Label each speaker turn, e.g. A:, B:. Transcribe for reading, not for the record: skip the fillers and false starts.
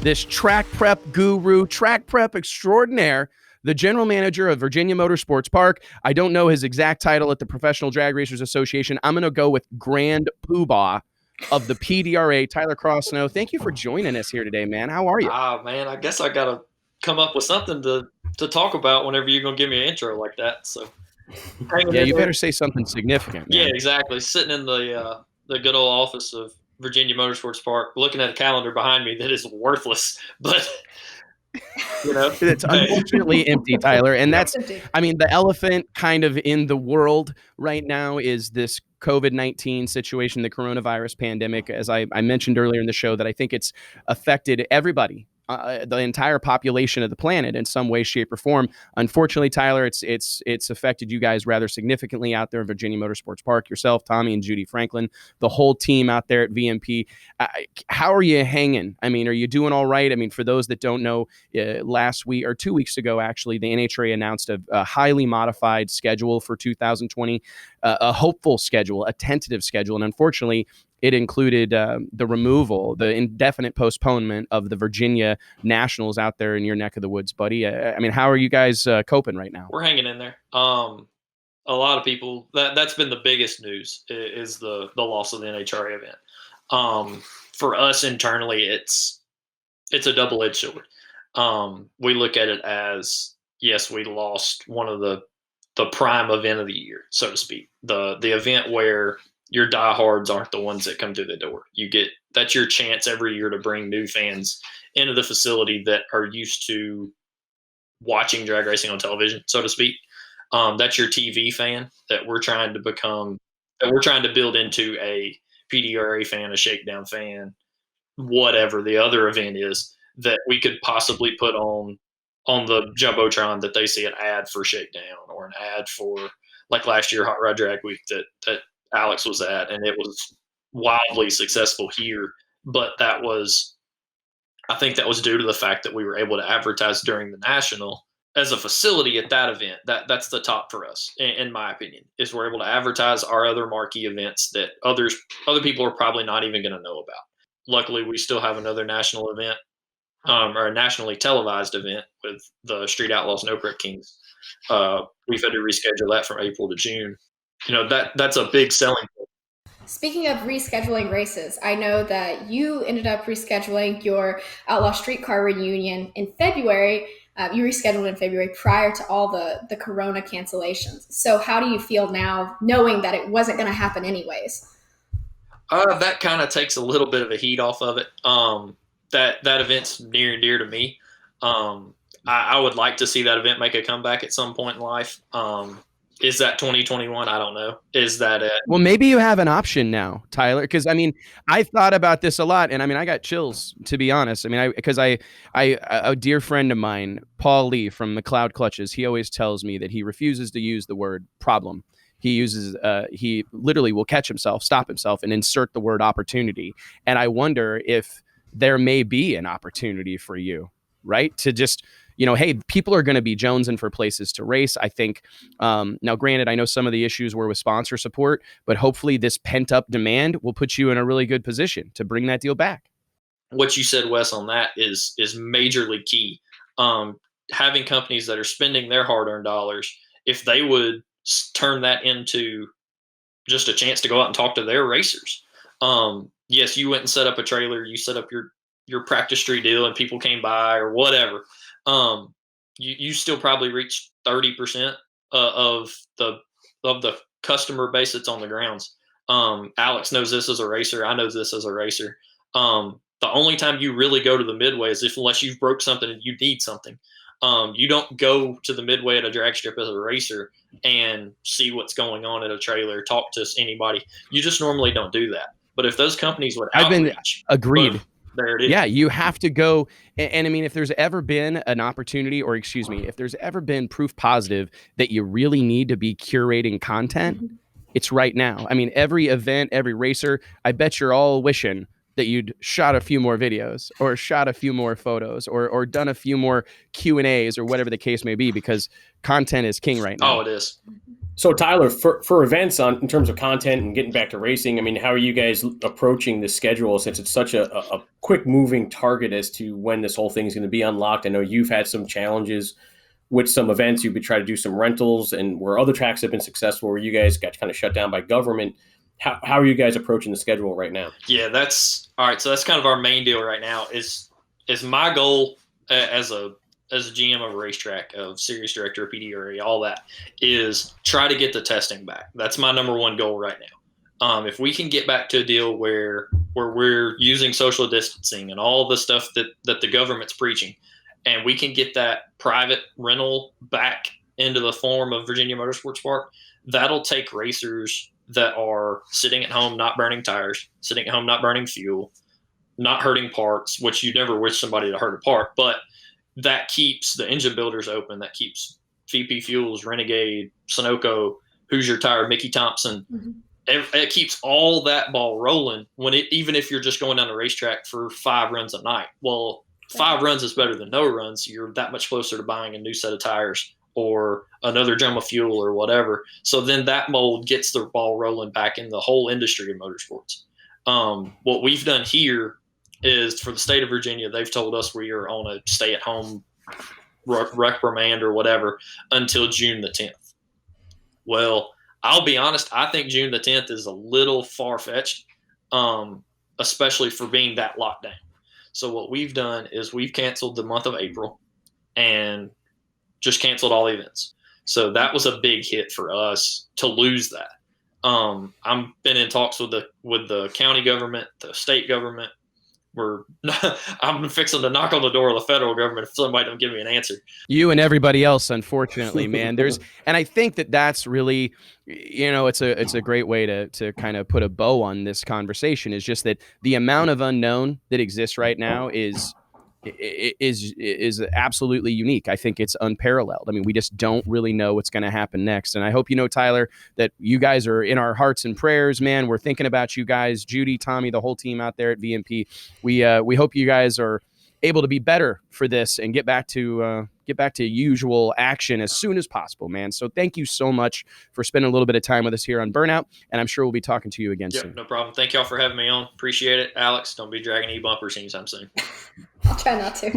A: this track prep guru, track prep extraordinaire, the general manager of Virginia Motorsports Park. I don't know his exact title at the Professional Drag Racers Association. I'm going to go with Grand Poobah of the PDRA, Tyler Crossnoe. Thank you for joining us here today, man. How are you?
B: Man, I guess I got to come up with something to talk about whenever you're going to give me an intro like that. So,
A: yeah, you better say something significant, man.
B: Yeah, exactly. Sitting in the good old office of Virginia Motorsports Park, looking at a calendar behind me that is worthless, but
A: it's unfortunately empty, Tyler. And that's, I mean, the elephant kind of in the world right now is this COVID-19 situation, the coronavirus pandemic. As I mentioned earlier in the show, that I think it's affected everybody, the entire population of the planet in some way, shape, or form. Unfortunately, Tyler, it's affected you guys rather significantly out there in Virginia Motorsports Park. Yourself, Tommy, and Judy Franklin, the whole team out there at VMP. How are you hanging? I mean, are you doing all right? I mean, for those that don't know, last week or 2 weeks ago, actually, the NHRA announced a highly modified schedule for 2020, a hopeful schedule, a tentative schedule, and unfortunately, it included the removal, the indefinite postponement of the Virginia Nationals out there in your neck of the woods, buddy. I mean, how are you guys coping right now?
B: We're hanging in there. A lot of people, that's been the biggest news is the loss of the NHRA event. For us internally, it's a double-edged sword. We look at it as, yes, we lost one of the prime event of the year, so to speak. The event where your diehards aren't the ones that come through the door. That's your chance every year to bring new fans into the facility that are used to watching drag racing on television, so to speak. That's your TV fan that we're trying to build into a PDRA fan, a shakedown fan, whatever the other event is that we could possibly put on the Jumbotron that they see an ad for shakedown or an ad for, like last year, Hot Rod Drag Week that Alex was at, and it was wildly successful here. But I think that was due to the fact that we were able to advertise during the National as a facility at that event. That's the top for us, in my opinion, is we're able to advertise our other marquee events that other people are probably not even going to know about. Luckily, we still have another national event, or a nationally televised event with the Street Outlaws No Prep Kings. We've had to reschedule that from April to June. That's a big selling point.
C: Speaking of rescheduling races, I know that you ended up rescheduling your Outlaw Street Car Reunion in February. You rescheduled in February prior to all the Corona cancellations. So how do you feel now knowing that it wasn't going to happen anyways?
B: That kind of takes a little bit of a heat off of it. That event's near and dear to me. I would like to see that event make a comeback at some point in life. Is that 2021? I don't know. Is that it?
A: Well, maybe you have an option now, Tyler, because I mean, I thought about this a lot, and I mean, I got chills, to be honest. I mean, because a dear friend of mine, Paul Lee from McLeod Clutches, he always tells me that he refuses to use the word problem. He literally will catch himself, stop himself, and insert the word opportunity. And I wonder if there may be an opportunity for you, right? To just, hey, people are going to be jonesing for places to race. I think, now granted, I know some of the issues were with sponsor support, but hopefully this pent up demand will put you in a really good position to bring that deal back.
B: What you said, Wes, on that is majorly key. Having companies that are spending their hard earned dollars, if they would turn that into just a chance to go out and talk to their racers. Yes, you went and set up a trailer, you set up your practice street deal and people came by or whatever. You still probably reach 30% of the customer base that's on the grounds. Alex knows this as a racer. I know this as a racer. The only time you really go to the midway is unless you've broke something and you need something. You don't go to the midway at a drag strip as a racer and see what's going on at a trailer, talk to anybody. You just normally don't do that. But if those companies would outreach,
A: agreed.
B: Boom, there it is.
A: Yeah, you have to go. And I mean, if there's ever been an opportunity, or excuse me, if there's ever been proof positive that you really need to be curating content, it's right now. I mean, every event, every racer, I bet you're all wishing that you'd shot a few more videos or shot a few more photos or done a few more Q&As or whatever the case may be, because content is king right now.
B: Oh, it is.
D: So Tyler, for events in terms of content and getting back to racing, I mean, how are you guys approaching the schedule since it's such a quick moving target as to when this whole thing is going to be unlocked? I know you've had some challenges with some events. You've been trying to do some rentals, and where other tracks have been successful, where you guys got kind of shut down by government. How are you guys approaching the schedule right now?
B: Yeah, that's all right. So that's kind of our main deal right now. Is my goal as a GM of a racetrack, of series director, of PD area, all that, is try to get the testing back. That's my number one goal right now. If we can get back to a deal where we're using social distancing and all the stuff that the government's preaching, and we can get that private rental back into the form of Virginia Motorsports Park, that'll take racers that are sitting at home not burning tires, sitting at home not burning fuel, not hurting parts, which you never wish somebody to hurt a part, but that keeps the engine builders open. That keeps VP Fuels, Renegade, Sunoco, Hoosier Tire, Mickey Thompson. Mm-hmm. It keeps all that ball rolling even if you're just going down the racetrack for 5 runs a night. Well, 5 runs is better than no runs. You're that much closer to buying a new set of tires or another drum of fuel or whatever. So then that mold gets the ball rolling back in the whole industry of motorsports. What we've done here is, for the state of Virginia, they've told us we are on a stay-at-home reprimand or whatever until June the 10th. Well, I'll be honest, I think June the 10th is a little far-fetched, especially for being that locked down. So what we've done is we've canceled the month of April and just canceled all events. So that was a big hit for us to lose that. I've been in talks with the county government, the state government. I'm fixing to knock on the door of the federal government if somebody don't give me an answer.
A: You and everybody else, unfortunately, man. And I think that's really, it's a great way to kind of put a bow on this conversation, is just that the amount of unknown that exists right now is absolutely unique. I think it's unparalleled. I mean, we just don't really know what's going to happen next. And I hope, Tyler, that you guys are in our hearts and prayers, man. We're thinking about you guys, Judy, Tommy, the whole team out there at VMP. We hope you guys are able to be better for this and get back to usual action as soon as possible, man. So thank you so much for spending a little bit of time with us here on Burnout, and I'm sure we'll be talking to you again soon.
B: No problem. Thank y'all for having me on. Appreciate it. Alex, don't be dragging e-bumpers anytime soon.
C: I'll try not to.